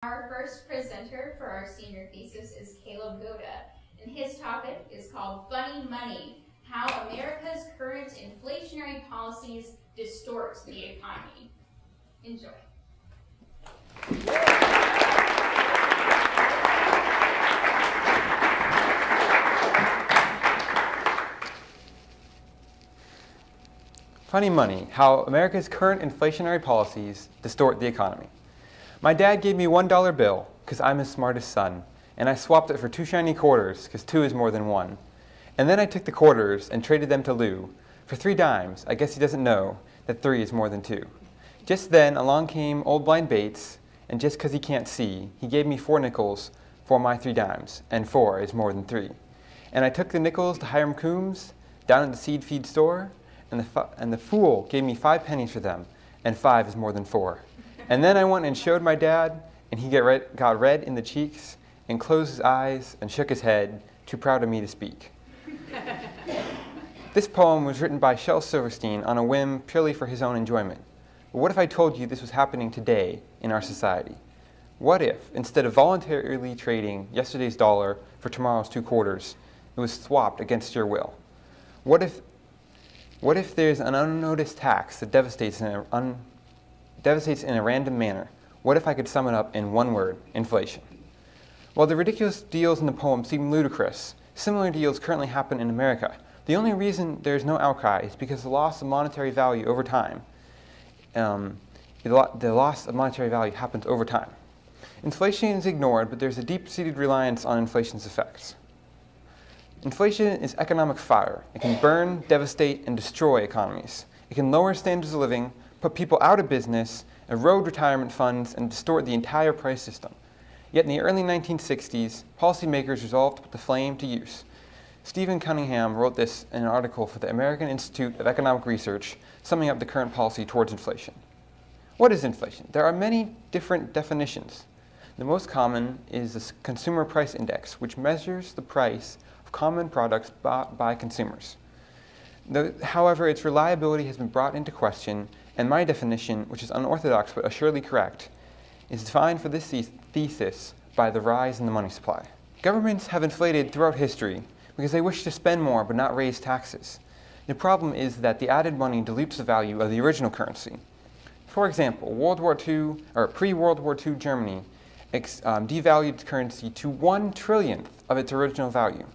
Our first presenter for our senior thesis is Caleb Goda, and his topic is called Funny Money, How America's Current Inflationary Policies Distort the Economy. Enjoy. Funny money, how America's current inflationary policies distort the economy. My dad gave me $1 bill because I'm his smartest son, and I swapped it for 2 shiny quarters because 2 is more than 1. And then I took the quarters and traded them to Lou for 3 dimes. I guess he doesn't know that 3 is more than 2. Just then along came old blind Bates, and just because he can't see, he gave me 4 nickels for my 3 dimes, and 4 is more than 3. And I took the nickels to Hiram Coombs down at the seed feed store, and the fool gave me 5 pennies for them, and 5 is more than 4. And then I went and showed my dad, and he got red in the cheeks, and closed his eyes, and shook his head, too proud of me to speak. This poem was written by Shel Silverstein on a whim purely for his own enjoyment. But what if I told you this was happening today in our society? What if, instead of voluntarily trading yesterday's dollar for tomorrow's 2 quarters, it was swapped against your will? What if there's an unnoticed tax that devastates in a random manner? What if I could sum it up in one word: inflation? While the ridiculous deals in the poem seem ludicrous, similar deals currently happen in America. The only reason there is no outcry is because the loss of monetary value over time. The loss of monetary value happens over time. Inflation is ignored, but there's a deep-seated reliance on inflation's effects. Inflation is economic fire. It can burn, devastate, and destroy economies. It can lower standards of living, put people out of business, erode retirement funds, and distort the entire price system. Yet in the early 1960s, policymakers resolved to put the flame to use. Stephen Cunningham wrote this in an article for the American Institute of Economic Research, summing up the current policy towards inflation. What is inflation? There are many different definitions. The most common is the Consumer Price Index, which measures the price of common products bought by consumers. However, its reliability has been brought into question, and my definition, which is unorthodox but assuredly correct, is defined for this thesis by the rise in the money supply. Governments have inflated throughout history because they wish to spend more but not raise taxes. The problem is that the added money dilutes the value of the original currency. For example, pre-World War II Germany devalued its currency to 1/1,000,000th of its original value.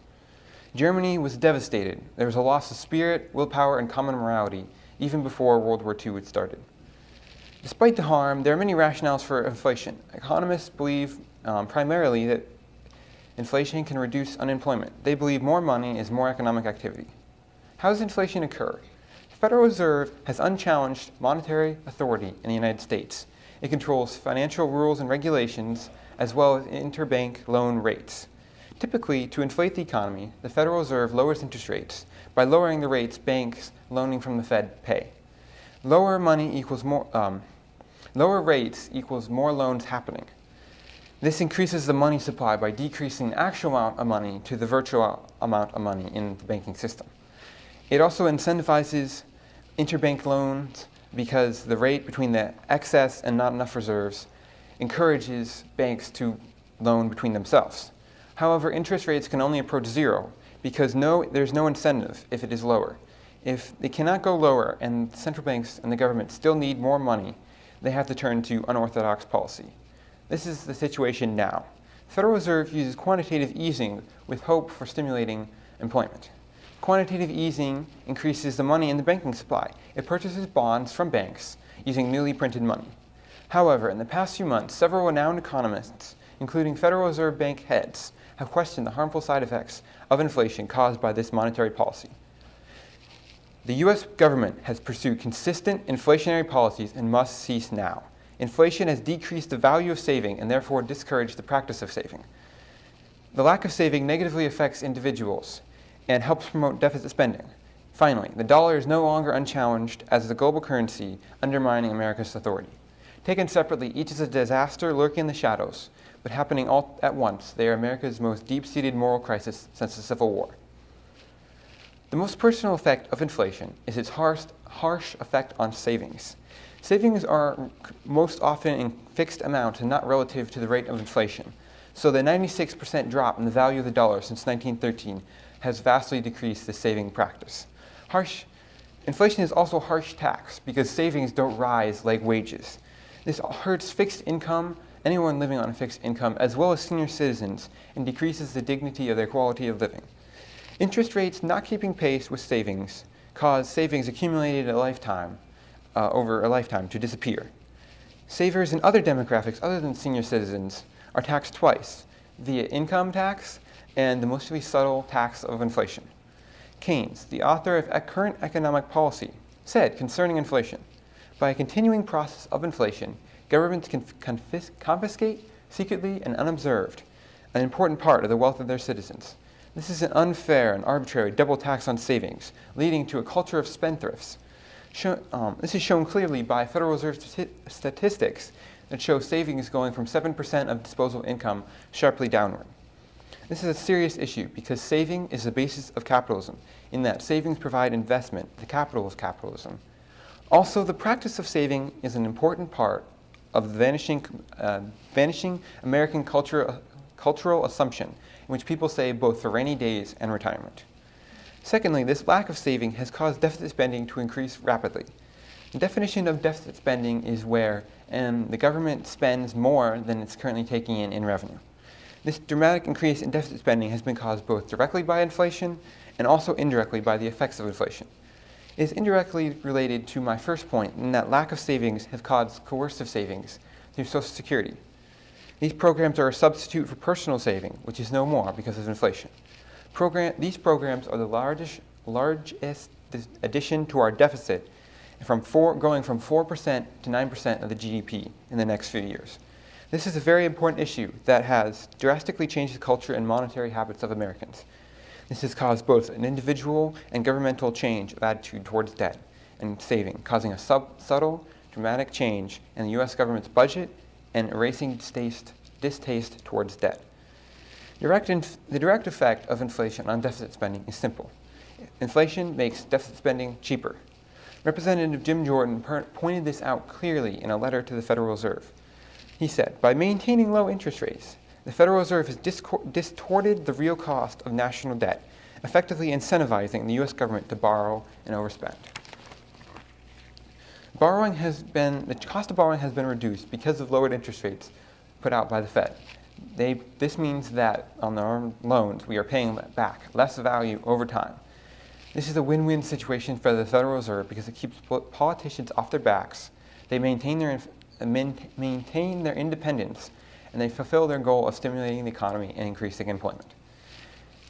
Germany was devastated. There was a loss of spirit, willpower, and common morality even before World War II had started. Despite the harm, there are many rationales for inflation. Economists believe primarily that inflation can reduce unemployment. They believe more money is more economic activity. How does inflation occur? The Federal Reserve has unchallenged monetary authority in the United States. It controls financial rules and regulations as well as interbank loan rates. Typically, to inflate the economy, the Federal Reserve lowers interest rates by lowering the rates banks loaning from the Fed pay. Lower rates equals more loans happening. This increases the money supply by decreasing the actual amount of money to the virtual amount of money in the banking system. It also incentivizes interbank loans because the rate between the excess and not enough reserves encourages banks to loan between themselves. However, interest rates can only approach 0 because there's no incentive if it is lower. If they cannot go lower and central banks and the government still need more money, they have to turn to unorthodox policy. This is the situation now. The Federal Reserve uses quantitative easing with hope for stimulating employment. Quantitative easing increases the money in the banking supply. It purchases bonds from banks using newly printed money. However, in the past few months, several renowned economists, including Federal Reserve Bank heads, have questioned the harmful side effects of inflation caused by this monetary policy. The U.S. government has pursued consistent inflationary policies and must cease now. Inflation has decreased the value of saving and therefore discouraged the practice of saving. The lack of saving negatively affects individuals and helps promote deficit spending. Finally, the dollar is no longer unchallenged as the global currency, undermining America's authority. Taken separately, each is a disaster lurking in the shadows, but happening all at once, they are America's most deep-seated moral crisis since the Civil War. The most personal effect of inflation is its harsh effect on savings. Savings are most often in fixed amounts and not relative to the rate of inflation. So the 96% drop in the value of the dollar since 1913 has vastly decreased the saving practice. Inflation is also harsh tax because savings don't rise like wages. This hurts fixed income, anyone living on a fixed income, as well as senior citizens, and decreases the dignity of their quality of living. Interest rates not keeping pace with savings cause savings accumulated over a lifetime to disappear. Savers in other demographics other than senior citizens are taxed twice, via income tax and the mostly subtle tax of inflation. Keynes, the author of Current Economic Policy, said concerning inflation, by a continuing process of inflation, governments can confiscate secretly and unobserved an important part of the wealth of their citizens. This is an unfair and arbitrary double tax on savings, leading to a culture of spendthrifts. This is shown clearly by Federal Reserve statistics that show savings going from 7% of disposable income sharply downward. This is a serious issue because saving is the basis of capitalism, in that savings provide investment, the capital of capitalism. Also, the practice of saving is an important part of the vanishing American cultural assumption, in which people save both for rainy days and retirement. Secondly, this lack of saving has caused deficit spending to increase rapidly. The definition of deficit spending is where the government spends more than it's currently taking in revenue. This dramatic increase in deficit spending has been caused both directly by inflation and also indirectly by the effects of inflation. It is indirectly related to my first point in that lack of savings have caused coercive savings through Social Security. These programs are a substitute for personal saving, which is no more because of inflation. These programs are the largest addition to our deficit, going from 4% to 9% of the GDP in the next few years. This is a very important issue that has drastically changed the culture and monetary habits of Americans. This has caused both an individual and governmental change of attitude towards debt and saving, causing a subtle, dramatic change in the U.S. government's budget and erasing distaste towards debt. The direct effect of inflation on deficit spending is simple. Inflation makes deficit spending cheaper. Representative Jim Jordan pointed this out clearly in a letter to the Federal Reserve. He said, by maintaining low interest rates, the Federal Reserve has distorted the real cost of national debt, effectively incentivizing the U.S. government to borrow and overspend. The cost of borrowing has been reduced because of lowered interest rates put out by the Fed. This means that on our loans, we are paying back less value over time. This is a win-win situation for the Federal Reserve because it keeps politicians off their backs. They maintain their independence, and they fulfill their goal of stimulating the economy and increasing employment.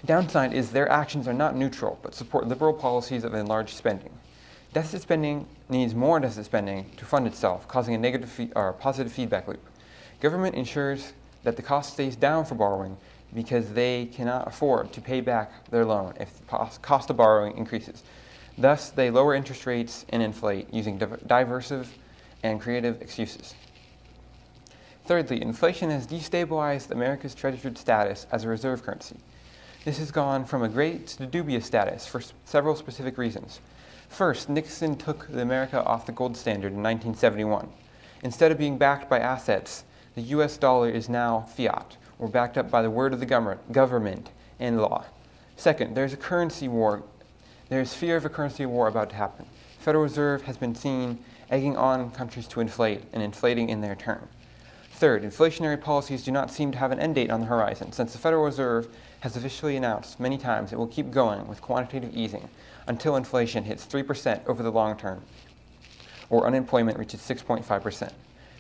The downside is their actions are not neutral, but support liberal policies of enlarged spending. Deficit spending needs more deficit spending to fund itself, causing a negative or positive feedback loop. Government ensures that the cost stays down for borrowing because they cannot afford to pay back their loan if the cost of borrowing increases. Thus, they lower interest rates and inflate using diversive and creative excuses. Thirdly, inflation has destabilized America's treasured status as a reserve currency. This has gone from a great to dubious status for several specific reasons. First, Nixon took America off the gold standard in 1971. Instead of being backed by assets, the U.S. dollar is now fiat, or backed up by the word of the government and law. Second, there's fear of a currency war about to happen. The Federal Reserve has been seen egging on countries to inflate and inflating in their turn. Third, inflationary policies do not seem to have an end date on the horizon, since the Federal Reserve has officially announced many times it will keep going with quantitative easing until inflation hits 3% over the long term, or unemployment reaches 6.5%.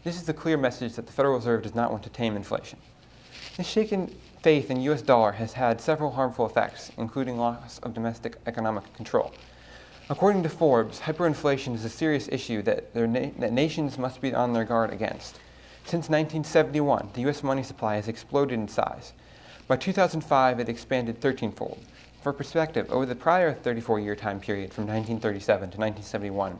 This is a clear message that the Federal Reserve does not want to tame inflation. This shaken faith in the U.S. dollar has had several harmful effects, including loss of domestic economic control. According to Forbes, hyperinflation is a serious issue that nations must be on their guard against. Since 1971, the U.S. money supply has exploded in size. By 2005, it expanded 13-fold. For perspective, over the prior 34-year time period from 1937 to 1971,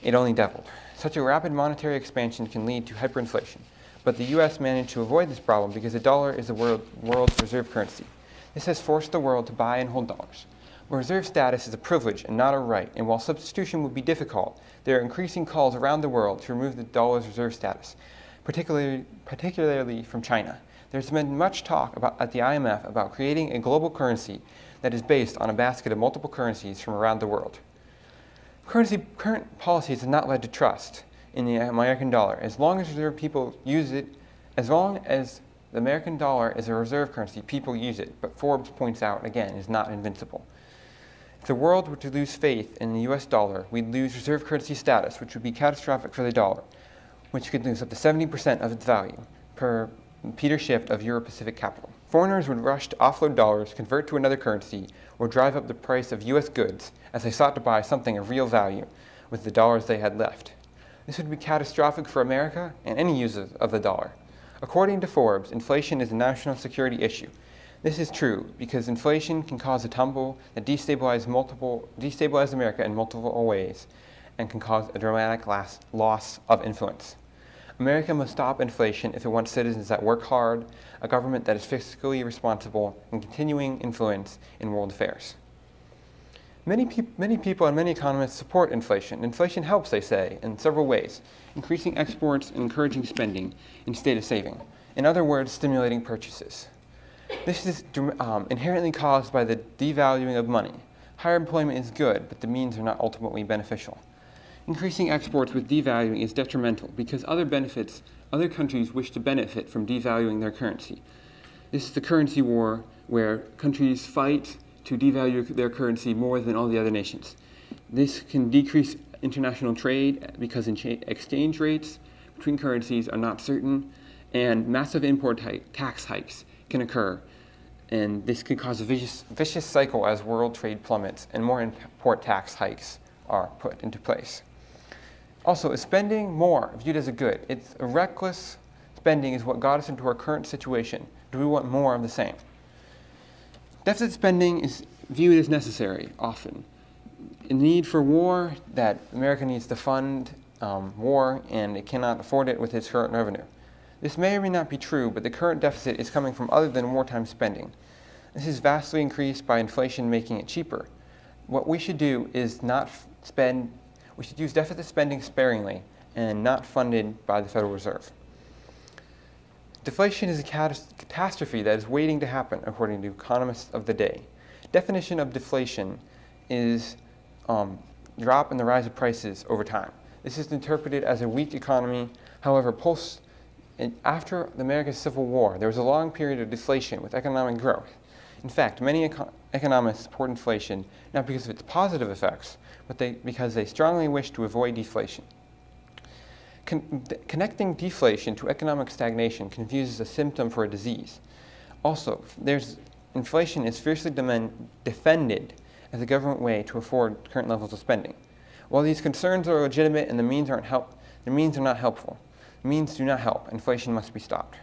it only doubled. Such a rapid monetary expansion can lead to hyperinflation, but the U.S. managed to avoid this problem because the dollar is the world's reserve currency. This has forced the world to buy and hold dollars. Reserve status is a privilege and not a right, and while substitution would be difficult, there are increasing calls around the world to remove the dollar's reserve status, particularly from China. There's been much talk at the IMF about creating a global currency that is based on a basket of multiple currencies from around the world. Current policies have not led to trust in the American dollar. As long as reserve people use it, as long as the American dollar is a reserve currency, people use it, but Forbes points out, again, is not invincible. If the world were to lose faith in the US dollar, we'd lose reserve currency status, which would be catastrophic for the dollar, which could lose up to 70% of its value per Peter Schiff of Euro-Pacific Capital. Foreigners would rush to offload dollars, convert to another currency, or drive up the price of US goods as they sought to buy something of real value with the dollars they had left. This would be catastrophic for America and any users of the dollar. According to Forbes, inflation is a national security issue. This is true because inflation can cause a tumble that destabilizes America in multiple ways and can cause a dramatic loss of influence. America must stop inflation if it wants citizens that work hard, a government that is fiscally responsible, and continuing influence in world affairs. Many people and many economists support inflation. Inflation helps, they say, in several ways, increasing exports and encouraging spending instead of saving. In other words, stimulating purchases. This is inherently caused by the devaluing of money. Higher employment is good, but the means are not ultimately beneficial. Increasing exports with devaluing is detrimental because other countries wish to benefit from devaluing their currency. This is the currency war where countries fight to devalue their currency more than all the other nations. This can decrease international trade because exchange rates between currencies are not certain, and massive import tax hikes can occur, and this can cause a vicious cycle as world trade plummets and more import tax hikes are put into place. Also, is spending more viewed as a good? It's a reckless spending is what got us into our current situation. Do we want more of the same? Deficit spending is viewed as necessary often. A need for war, that America needs to fund war and it cannot afford it with its current revenue. This may or may not be true, but the current deficit is coming from other than wartime spending. This is vastly increased by inflation making it cheaper. What we should do is we should use deficit spending sparingly and not funded by the Federal Reserve. Deflation is a catastrophe that is waiting to happen, according to economists of the day. Definition of deflation is drop in the rise of prices over time. This is interpreted as a weak economy. However, after America's Civil War, there was a long period of deflation with economic growth. In fact, many economists support inflation not because of its positive effects, but because they strongly wish to avoid deflation. Connecting deflation to economic stagnation confuses a symptom for a disease. Also, inflation is fiercely defended as a government way to afford current levels of spending. While these concerns are legitimate and the means are not helpful. The means do not help. Inflation must be stopped.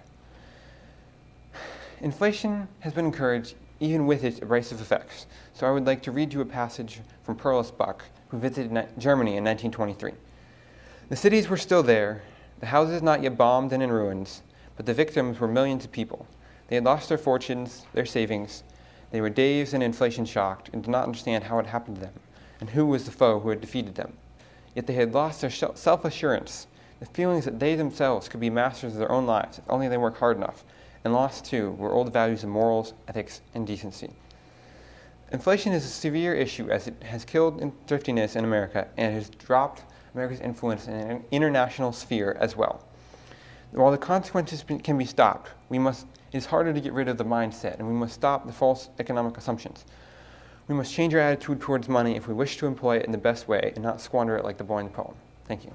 Inflation has been encouraged even with its abrasive effects. So I would like to read you a passage from Perlis Buck, who visited Germany in 1923. The cities were still there, the houses not yet bombed and in ruins, but the victims were millions of people. They had lost their fortunes, their savings. They were dazed and inflation shocked and did not understand how it happened to them and who was the foe who had defeated them. Yet they had lost their self-assurance, the feelings that they themselves could be masters of their own lives if only they worked hard enough, and lost too were old values of morals, ethics, and decency. Inflation is a severe issue as it has killed thriftiness in America and has dropped America's influence in an international sphere as well. While the consequences can be stopped, it is harder to get rid of the mindset, and we must stop the false economic assumptions. We must change our attitude towards money if we wish to employ it in the best way and not squander it like the boy in the poem. Thank you.